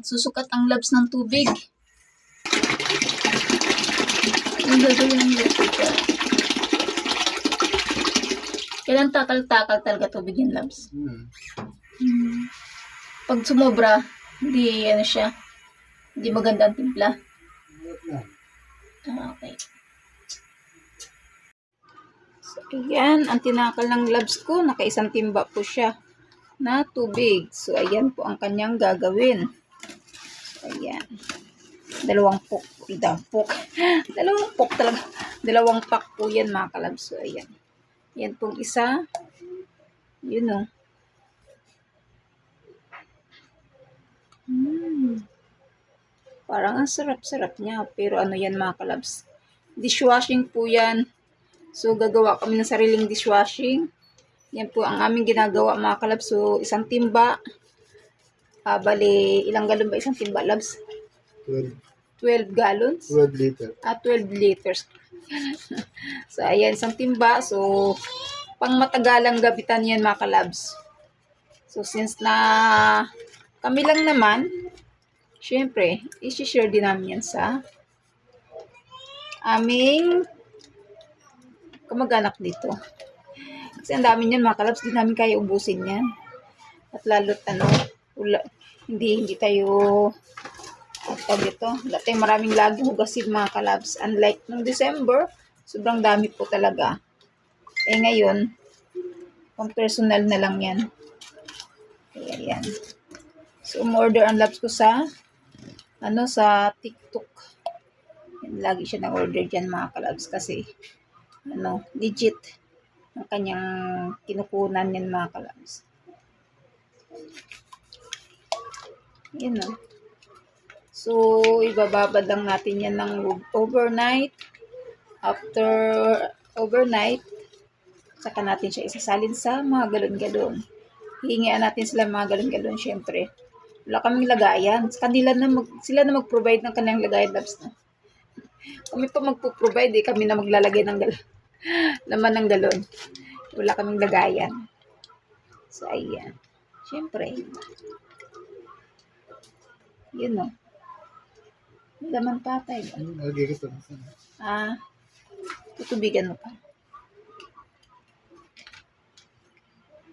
Nagsusukat ang labs ng tubig. Ang gagawin ng labs ito. Kailan takal-takal talaga tubig yung labs. Pag sumobra, hindi ano siya. Hindi maganda ang timpla. Okay. So, ayan, ang tinakal ng labs ko, nakaisang timba po siya na tubig. So, ayan po ang kanyang gagawin. So, ayan. Dalawang pok talaga. Dalawang pack po yan mga kalabs. So, ayan. Yan pong isa. Yun o. Parang ang sarap-sarap niya. Pero ano yan mga kalabs? Dishwashing po yan. So, gagawa kami ng sariling dishwashing. Yan po ang aming ginagawa mga kalabs. So, isang timba. Bali, ilang galon ba isang timba, labs? 12 gallons? 12 liters. 12 liters. So, ayan, isang timba. So, pang matagalang gabitan yan mga kalabs. So, since na kami lang naman, syempre, isi-share din namin yan sa aming kamag-anak dito. Kasi ang dami niyan mga kalabs, di namin kaya ubusin yan. At lalo't hindi tayo pag ito. Dati maraming laging hugasin mga kalabs. Unlike nung December, sobrang dami po talaga. Eh ngayon, pang personal na lang yan. Kaya yan. So, umorder ang labs ko sa TikTok. Yan, lagi siya na-order dyan mga kalabs kasi legit ang kanyang kinukunan yan mga kalabs. Yan o. So, ibababad lang natin yan ng overnight. After overnight, saka natin siya isasalin sa mga galon-galon. Hihingian natin sila mga galon-galon, syempre. Wala kaming lagayan. Sila na mag-provide ng kanilang lagayan, labs na. Kami pa magpo-provide, kami na maglalagay ng laman ng galon. Wala kaming lagayan. So, ayan. Syempre. Yun o. May laman patay. Lagi ka pa. Tutubigan mo pa.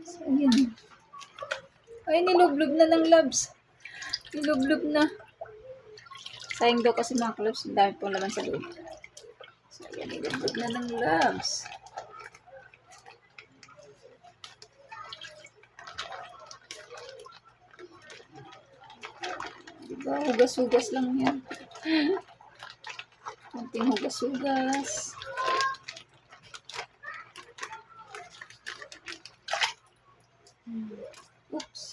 So, ayan. Ay, nilublob na ng labs. Nilublob na. Sayang daw kasi mga kalabs, ang dami pong laman sa loob. So, ayan, nilublob na ng labs. Diba, hugas-hugas lang yan. Kunting hugas-hugas. Oops.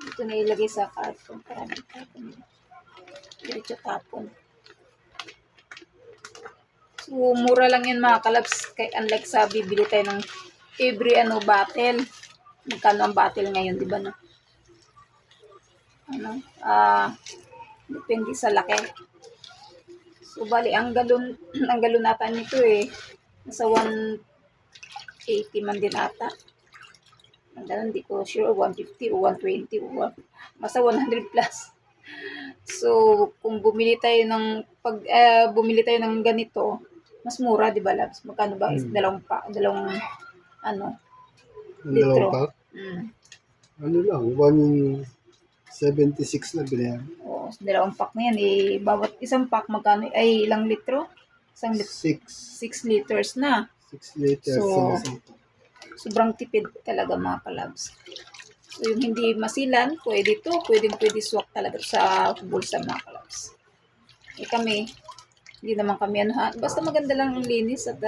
Ito na ilagay sa karton. Maraming karton. Diretso tapon. So, mura lang yan mga kalabs. Unlike sa bibili tayo ng every bottle. Magkano ang bottle ngayon, di ba no? Depende sa laki. So, bali, ang galon nata nito nasa 180 man din ata. Hindi ko sure, 150 o 120 o basta 100 plus. So, kung bumili tayo ng ganito, mas mura, di ba, labs? Magkano ba? Dalawang litro. Ano lang, 176 na bilihan. Oo, dalawang pack na yan. Bawat isang pack, magkano? Ay, ilang litro? 6 liters na. 6 liters. So, sobrang tipid talaga mga kalabs. So, yung hindi masilan, pwede swak talaga sa bulsa mga kalabs. Kami, hindi naman kami basta maganda lang ang linis at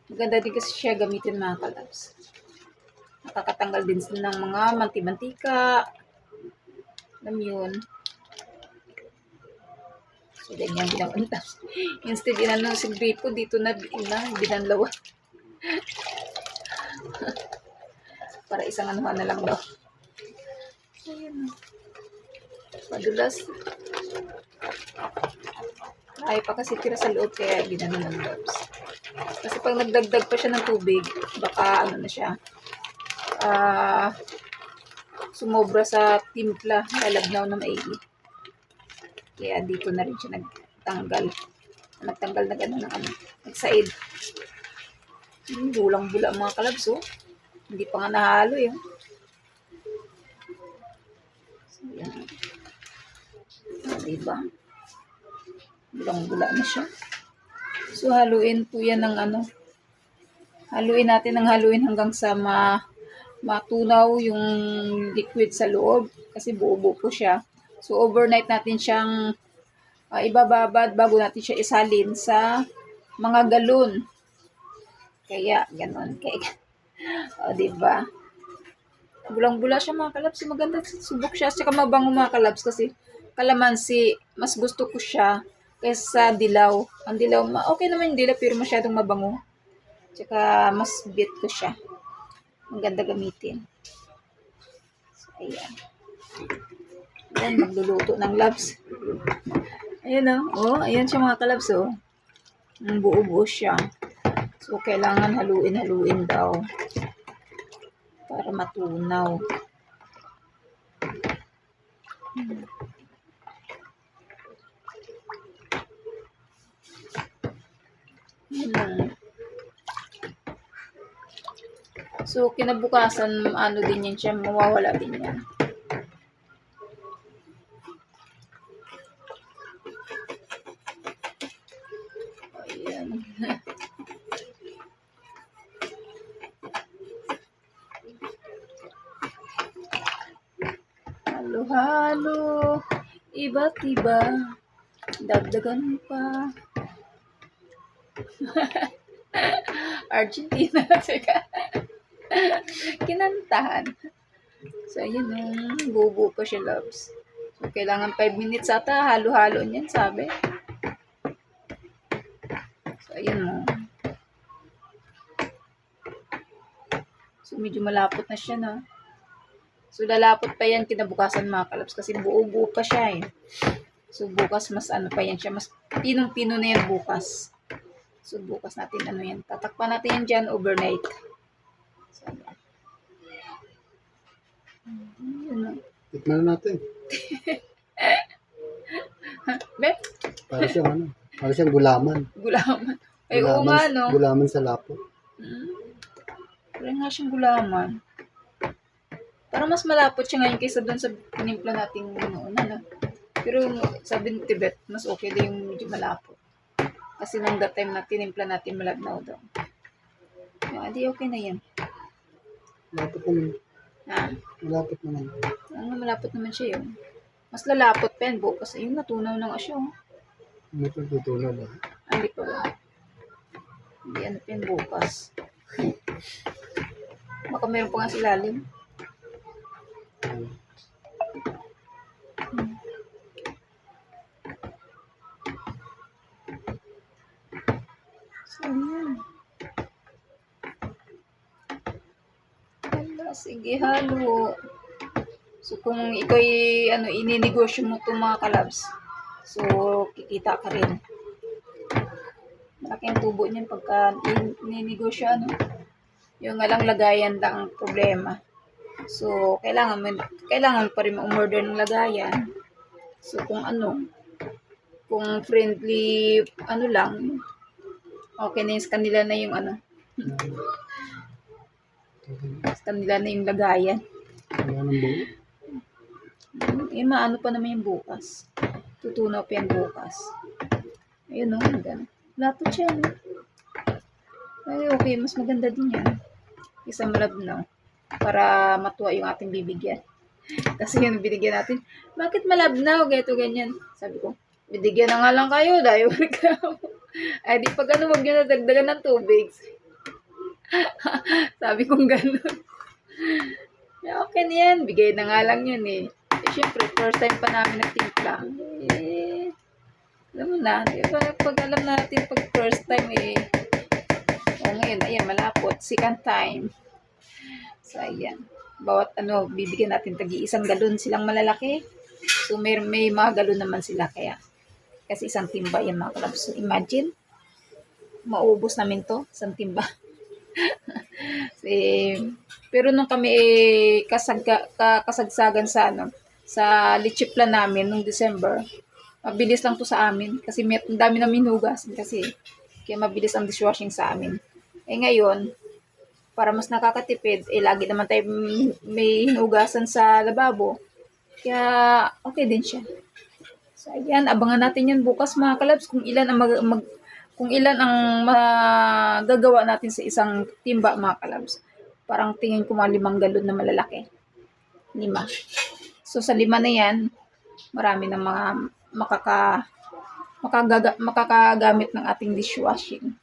maganda din kasi siya gamitin mga kalabs. Nakakatanggal din ng mga manti-mantika. Alam yun. So, ganyan ginawantap. Instead, si gripo, dito na binanlawan. Para isang na lang daw. Ayan. Padulas. Ay pa kasi tira sa loob, kaya ginano ng gloves. Kasi pag nagdagdag pa siya ng tubig, baka na siya. sumobra sa timpla, lalabnaw na maigi. Kaya dito na rin siya nagtanggal na gano'n ng nagsaid. Bulang-bula mga kalabs, oh. Hindi pa nga nahalo yun. So, yan. Diba? Bulang-bula na siya. So, haluin po yan ng haluin natin hanggang sa matunaw yung liquid sa loob. Kasi buo-buo po siya. So, overnight natin siyang ibababad bago natin siya isalin sa mga galon. Kaya, ganon. O, diba? Bulang-bula siya mga kalabs. Maganda. Subok siya. Saka mabango mga kalabs kasi kalamansi, mas gusto ko siya kaysa dilaw. Ang dilaw, okay naman yung dilaw pero masyadong mabango. Tsaka mas bit ko siya. Ang ganda gamitin. So, ayan. Ayan, magluluto ng labs. Ayan o. Oh, ayan siya mga kalabs o. Oh. Ang buo-buo siya. So, kailangan haluin daw. Para matunaw. So, kinabukasan, din yan siya, mawawala din yan. Ayan. Halo-halo, iba't iba, dagdagan pa. Argentina, teka. Kinantahan. So, ayun bubo pa siya, loves. So, kailangan 5 minutes ata, halo-halo niyan, sabi. So, ayun mo. So, medyo malapot na siya, na. So, lalapot pa yan kinabukasan mga kalabs kasi buo-buo pa siya eh. So, bukas mas pa yan siya. Mas pinong-pino na yan bukas. So, bukas natin yan. Tatakpan natin yan dyan overnight. So, tikman na natin. Bet? Para siyang gulaman. Gulaman. Ay, oo nga, no? Gulaman sa lapo. Parang nga siyang gulaman. Parang mas malapot siya ngayon kaysa doon sa pinimpla natin noon, no? Pero sabi ni Tibet, mas okay din yung medyo malapot. Kasi nung that time na tinimpla natin, malabnaw daw. Di okay na yan. Malapot naman. Ha? Malapot naman. Malapot naman siya yun. Mas lalapot pa yan bukas. Ayun, natunaw na nga siya. Hindi pa tutunaw ba? Hindi pa ba? Hindi pa yan bukas. Baka meron pa nga sa ilalim. So, yan. Sige, halo. So, kung ikaw ininegosyo mo itong mga kalabs, so, kikita ka rin. Malaki ang tubo niyan pagka ininegosyo, yung lang lagayan lang ang problema. So, kailangan pa rin umorder ng lagayan. So, kung friendly, lang, okay na yung kanila na yung sa kanila na yung lagayan. Maano pa naman yung bukas. Tutunaw pa yan bukas. Ayun maganda. Lapot siya, Ay, okay, mas maganda din yan. Isang malabnaw. Para matuwa yung ating bibigyan. Kasi yung binigyan natin, bakit malabnaw? Ganito, ganyan. Sabi ko, binigyan na nga lang kayo, dahil ay, di pa gano'n, huwag nyo na dagdagan ng tubig. Sabi kong gano'n. Okay na yan, bigay na nga lang yun eh. Siyempre, first time pa namin nagtimpla. Alam mo na, pag alam natin, pag first time ngayon, ayan, malapot, second time. So, ayan. Bawat bibigyan natin tagi-isang galon silang malalaki. So, may mga galon naman sila kaya. Kasi isang timba yan mga kalabs. So, imagine, maubos namin to, isang timba. Pero nung kami kasagsagan sa sa lechiplan namin nung December, mabilis lang to sa amin kasi may ang dami namin hugasan kasi kaya mabilis ang dishwashing sa amin. Eh ngayon, para mas nakakatipid, lagi naman tayo may hinugasan sa lababo. Kaya okay din siya. So ayan, abangan natin yan bukas mga kalabs kung ilan ang kung ilan ang magagawa natin sa isang timba mga kalabs. Parang tingin ko mga 5 galon na malalaki. 5. So sa 5 na yan, marami ng mga makakagamit ng ating dishwashing.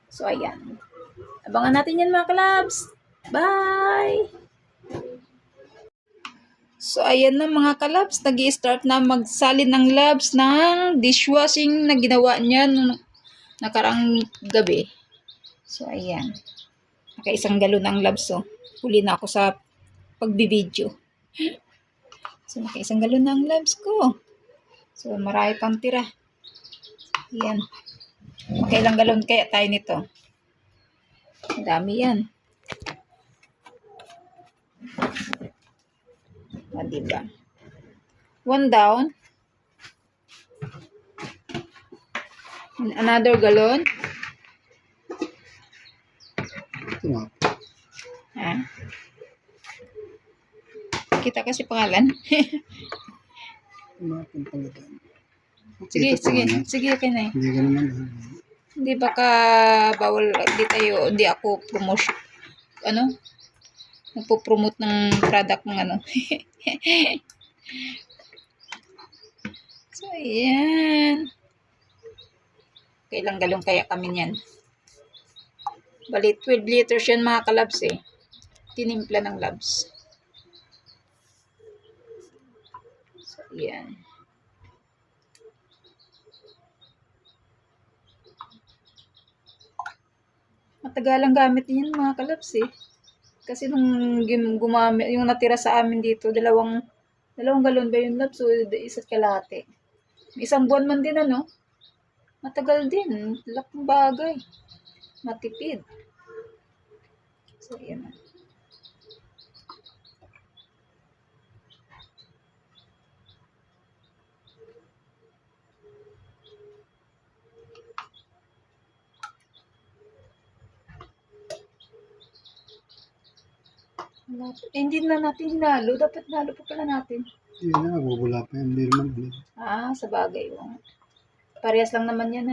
So ayan. Abangan natin yan mga kalabs. Bye! So, ayan na mga kalabs, nag-i-start na magsalin ng labs ng dishwashing na ginawa niya nung nakarang gabi. So, ayan. Naka-1 galon ng labs, so. Huli na ako sa pagbibideo. So, naka-1 galon ng labs ko. So, marami pang tira. Ayan. Makailang galon kaya tayo nito? Dami yan. Diba? 1 down. And another galon. Tumapit. Ha? Kita kasi pangalan. Tumapit palitan. Sige, okay na. Hindi ka naman. Hindi baka bawal, hindi ako promotion. Nagpo-promote ng product ng So, ayan. Kailang galong kaya kami niyan? Bali, 12 liters yan mga kalabs Tinimpla ng labs. So, ayan. Matagalang gamit yan mga kalabs Kasi nung gumamit, yung natira sa amin dito, dalawang galon ba yung labs? So, isa't kalahati. 1 buwan man din matagal din. Laking bagay. Matipid. So, yan hindi na natin hinalo. Dapat hinalo pa pala natin. Hindi na, bubula pa yan. Hindi naman. Sa bagay. Parehas lang naman yan,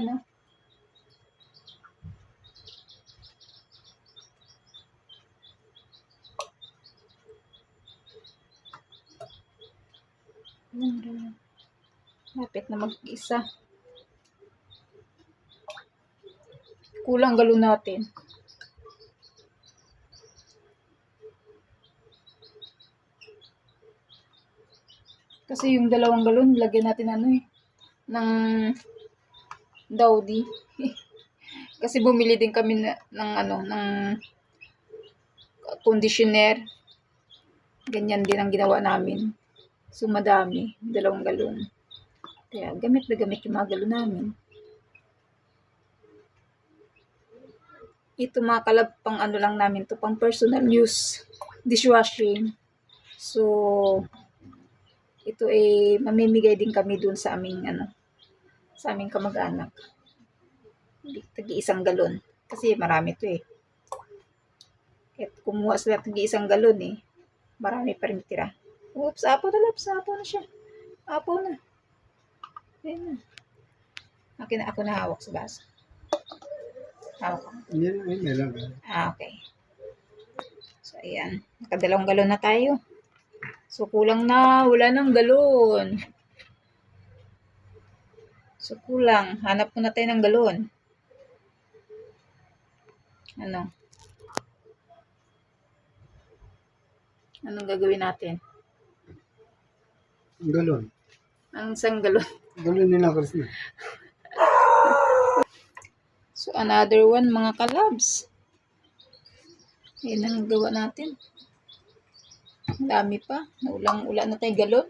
Lapit na mag-isa. Kulang galon natin. Kasi yung 2 galon, lagyan natin ng Dowdy. Kasi bumili din kami ng conditioner. Ganyan din ang ginawa namin. So, madami. 2 galon. Kaya, gamit na gamit yung mga galon namin. Ito mga kalab, pang lang namin to, pang personal use. Dishwashing. So, ito mamimigay din kami dun sa aming sa aming kamag-anak. Tagi-1 galon. Kasi marami to At kumuha sila tagi-1 galon marami pa rin tira. Oops, apo na siya. Apo na. Ayan na. Ako na hawak sa baso. Hawak ko. Yan lang. Okay. So, ayan. Naka-2 galon na tayo. So, kulang na. Wala ng galon. So, kulang. Hanap muna tayo ng galon. Anong gagawin natin? Galon. Ang 1 galon. Galon nila kasi. So, another one, mga kalabs. Yan ang gawa natin. Ang dami pa. Ulan na tayo galon.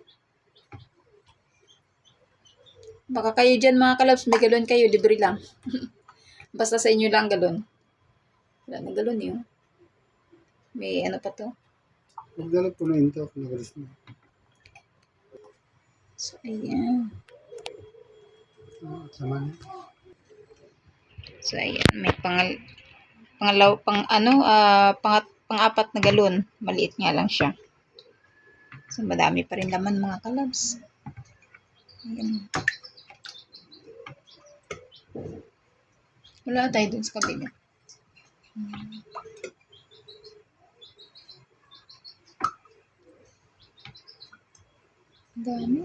Baka kayo dyan, mga kalabs, may galon kayo, libre lang. Basta sa inyo lang galon. Wala na galon May ano pa to. Huwag na lang punuin to. Nakalis na. So, ayan. Sama na. So, ayan. May pang-apat na galon. Maliit nga lang siya. So, madami pa rin laman mga kalabs. Ayan. Wala tayo dun sa kabila. Dami.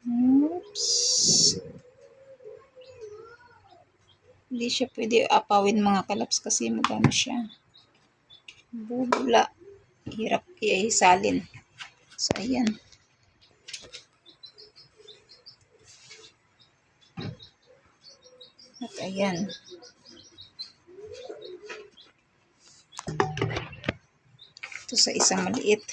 Oops. Hindi siya pwede apawin mga kalaps kasi magano siya. Bubula. Hirap isalin. So, ayan. At ayan. Ito sa isang maliit.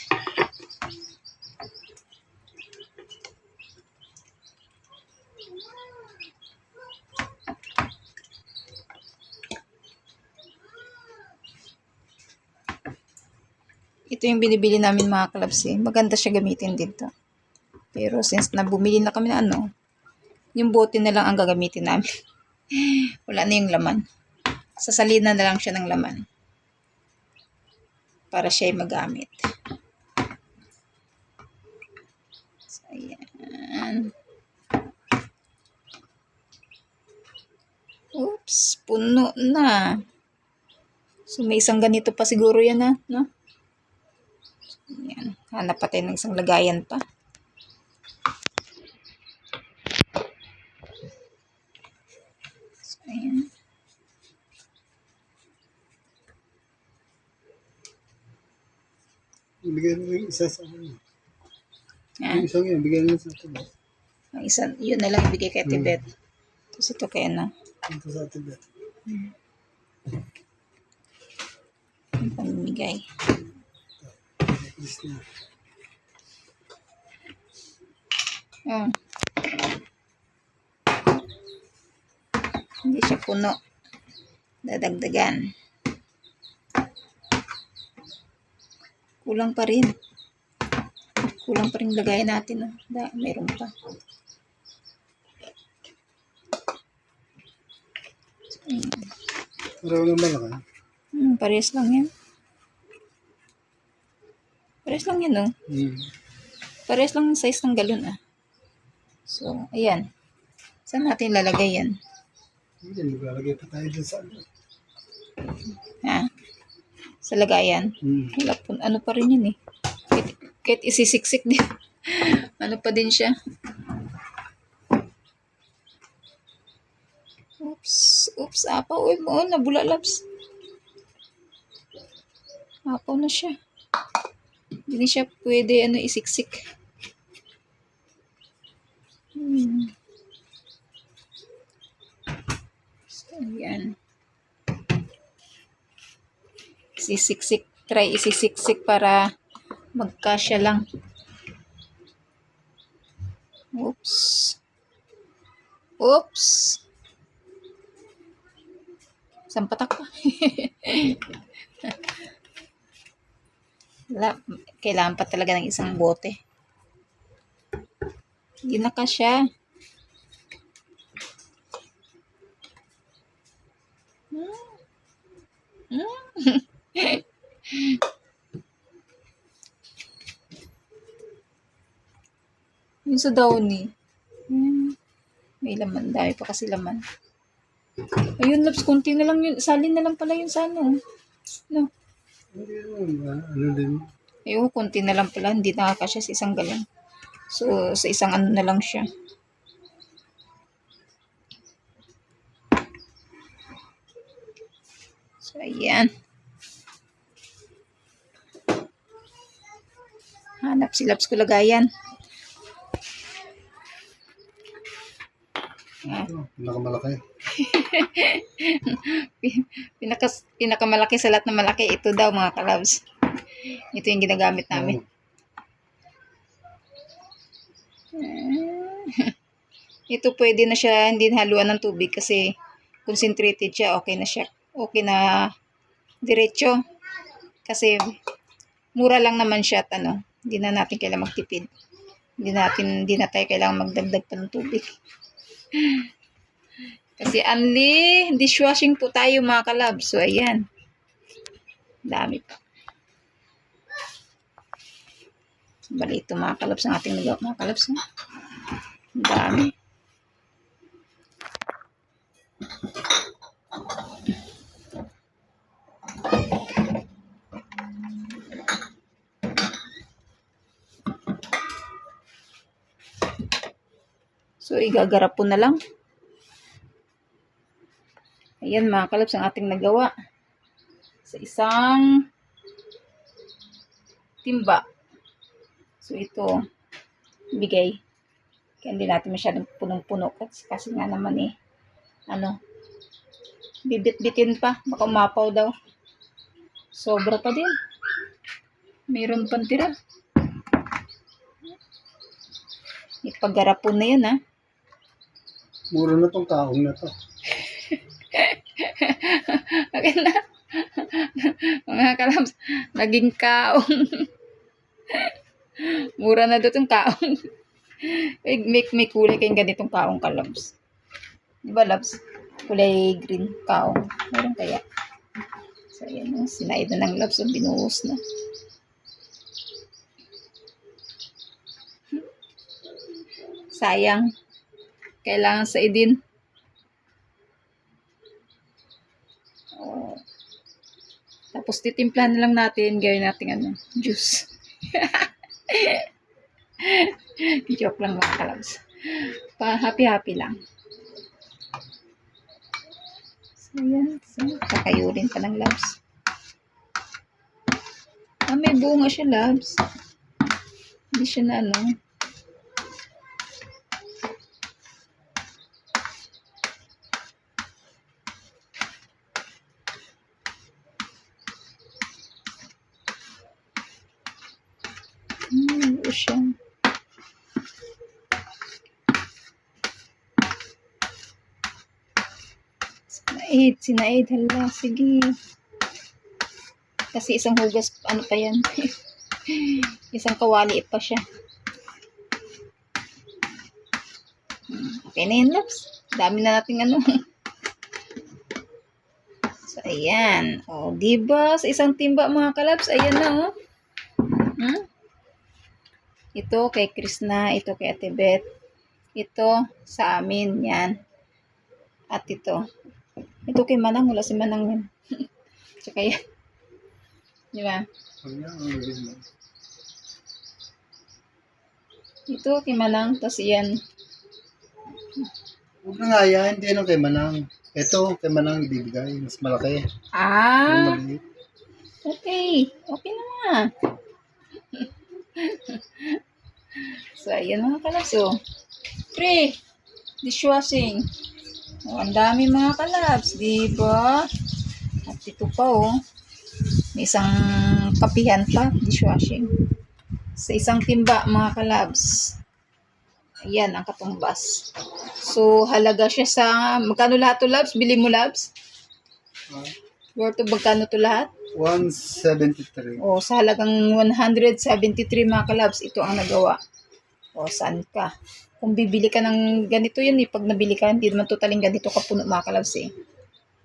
Ito yung binibili namin mga kalabs eh. Maganda siya gamitin dito. Pero since na bumili na kami na ano, yung bote na lang ang gagamitin namin. Wala na yung laman. Sasalina na lang siya ng laman. Para siya ay magamit. So, ayan. Oops, puno na. So, may isang ganito pa siguro yan na, no? Ayan. Hanap pa tayo ng isang lagayan pa. So, ayan. Ibigay mo yung isa sa akin. Ah, Yung isang yun, bigay mo sa atin. ang isa, yun na lang ibigay kay Tibet. Tapos ito kay ano. Ito sa atin. Ang pamimigay. Nakalis na. Oh. Hindi siya puno. Dadagdagan. Kulang pa rin. Kulang pa rin lagayan natin. Oh. Mayroon pa. Paraw lang malaki. Parehas lang yan. Parehas lang yan, oh. Parehas lang yung size ng galon, ah. So, ayan. Saan natin lalagay yan? Hindi, maglalagay pa tayo dun sa ano. Ha? Sa lagayan? Wala po, ano pa rin yun, eh. Kahit isisiksik din. Ano pa din siya. Oops, apaw. Uy, mo, nabula, labs. Apaw na siya. Hindi siya pwede, isiksik. So, ayan. Try isisiksik para magkasya lang. Oops. Isang patak pa. Kailangan pa talaga ng isang bote. Hindi na kasya. Yung sa downy. May laman. Dami pa kasi laman. Ayun, labs. Kunti na lang yun. Salin na lang pala yun sa ano. No. Ano din? Ayun, kunti na lang pala. Hindi nakakasya sa isang galon. So, sa isang ano na lang siya. So, ayan. Hanap si Labs ko lagayan. Pinakamalaki. Pinakamalaki sa lahat na malaki. Ito daw mga kalabs. Ito yung ginagamit namin. Ito pwede na siya hindi haluan ng tubig kasi concentrated siya. Okay na siya. Okay na diretso. Kasi mura lang naman siya at hindi na natin kailangan magtipid. Hindi na tayo kailangan magdagdag pa ng tubig. Kasi only dishwashing po tayo mga kalab. So, ayan. Dami pa. Bali ito mga kalabs ang ating nagawa. Mga kalabs, no? Dami. So, igagarap po na lang. Ayan mga kalabs ang ating nagawa. Sa isang timba. So, ito, bigay. Kaya hindi natin masyadong punong-puno. Kasi nga naman bibit-bitin pa. Baka umapaw daw. Sobra pa din. Mayroon pang tira. Ipaggarapon na yan, ha. Mura na tong kaong na to. Akin na. Mga kalabs, naging kaong. Mura na doon itong kaong. May kulay kayong ganitong kaong kalabs. Diba, labs? Kulay green kaong. Meron kaya? So, ayan o. Sinaid na ng labs. Binuhos na. Sayang. Kailangan saidin. Oh. Tapos titimplahan na lang natin. Gawin natin juice. Joke lang mga kalabs. Happy-happy lang. So, yan. So, kakayurin pa ng labs. May bunga siya, labs. Hindi siya na siya. Sinaid, hala, sige. Kasi isang hugas, pa yan? Isang kawali pa siya. Okay na yun, loves. Dami na nating So, ayan. O, diba? Sa isang timba, mga kalabs, ayan na, o. Ito kay Krishna, ito kay Ate Beth. Ito sa amin, yan. At ito kay Manang, wala si Manang yun. Tsaka yan. Di ba? Ito kay Manang, tapos yan. Huwag na nga yan, hindi kay Manang. Ito, kay Manang ibibigay, mas malaki. Okay. Okay na nga. So, ayan mga kalabs. So, free dishwashing. Ang dami mga kalabs, diba? At ito pa, may isang kapihan pa, dishwashing. Sa isang timba, mga kalabs. Ayan, ang katumbas. So, halaga siya sa, magkano lahat to, labs? Bili mo, labs? Worth of magkano to lahat? 173. Sa halagang 173 mga kalabs, ito ang nagawa. Saan ka? Kung bibili ka ng ganito yan, pag nabili ka, hindi naman totaling ganito kapuno mga kalabs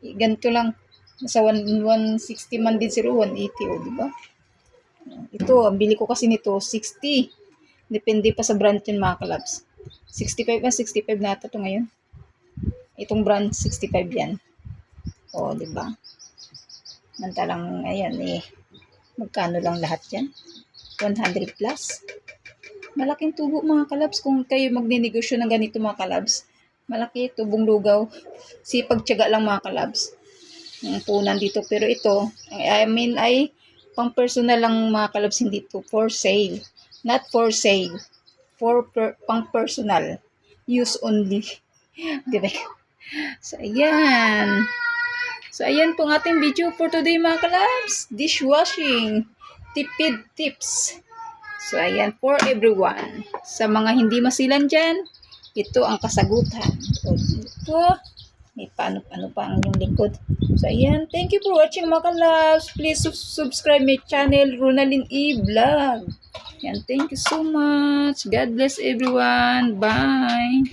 ganito lang. Nasa 160 man din 180 diba? Ito, ang bili ko kasi nito, 60. Depende pa sa brand yun mga kalabs. 65 na ito ngayon. Itong brand, 65 yan. Diba? Mantalang, ayan magkano lang lahat yan? 100 plus. Malaking tubo mga kalabs kung kayo magninegosyo ng ganito mga kalabs. Malaki, tubong lugaw. Sipag-tiyaga lang mga kalabs. Ang punan dito. Pero ito, ay pang personal lang mga kalabs, hindi ito for sale. Not for sale. Pang personal. Use only. Diba? So, ayan. So, ayan pong ating video for today mga kalabs. Dishwashing. Tipid tips. So, ayan, for everyone. Sa mga hindi masilan dyan, ito ang kasagutan. O, ito, may paano pa ang inyong likod. So, ayan. Thank you for watching mga ka-loves. Please subscribe my channel, Ronalyn E. Vlog. Ayan. Thank you so much. God bless everyone. Bye.